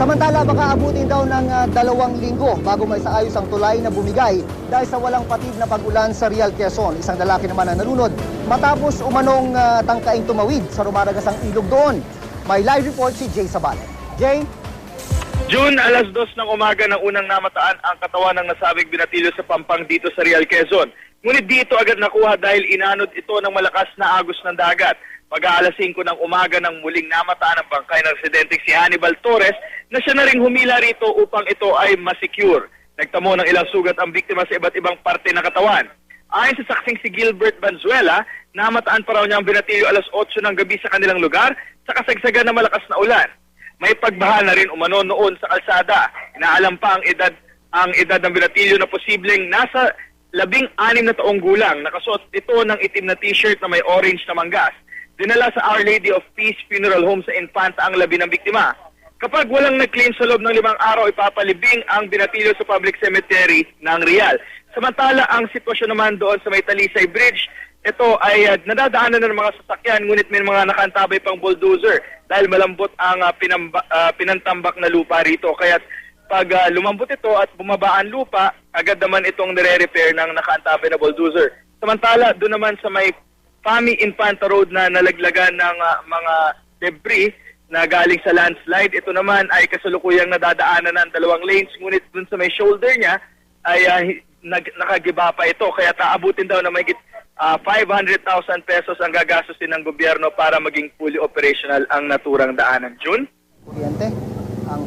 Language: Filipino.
Samantala, baka abutin daw ng 2 linggo bago maisaayos ang tulay na bumigay dahil sa walang patid na pag-ulan sa Real Quezon. Isang lalaki naman ang nalunod matapos umanong tangkaing tumawid sa rumaragasang ilog doon. May live report si Jay Sabale. Jay? June, alas 2 ng umaga nang unang namataan ang katawan ng nasabing binatilyo sa Pampang dito sa Real Quezon. Ngunit dito agad nakuha dahil inanod ito ng malakas na agos ng dagat. Pag-aalas 5 ng umaga nang muling namataan ang bangkay ng residente si Hannibal Torres na siya na ring humila rito upang ito ay masecure. Nagtamo ng ilang sugat ang biktima sa iba't ibang parte ng katawan. Ayon sa saksing si Gilbert Banzuela, namataan pa raw niya ang binatilyo alas 8 ng gabi sa kanilang lugar sa kasagsagan ng malakas na ulan. May pagbaha na rin umano noon sa kalsada. Inaalam pa ang edad ng binatilyo na posibleng nasa 16 na taong gulang. Nakasuot ito ng itim na t-shirt na may orange na manggas. Dinala sa Our Lady of Peace Funeral Home sa Infanta ang labi ng biktima. Kapag walang nag-claim sa loob ng 5 araw, ipapalibing ang binatilyo sa public cemetery ng Real. Samantala, ang sitwasyon naman doon sa may Talisay Bridge, ito ay nadadaanan ng mga sasakyan, ngunit may mga nakantabay pang bulldozer dahil malambot ang pinantambak na lupa rito. Kaya pag lumambot ito at bumaba ang lupa, agad naman itong nire-repair ng nakaantabay na bulldozer. Samantala, doon naman sa may Pami Infanta Road na nalaglagan ng mga debris na galing sa landslide. Ito naman ay kasalukuyang nadadaanan ng 2 lanes, ngunit dun sa may shoulder niya ay nakagiba pa ito. Kaya taabutin daw na mahigit 500,000 pesos ang gagastusin ng gobyerno para maging fully operational ang naturang daanan. June? Kuryente? Ang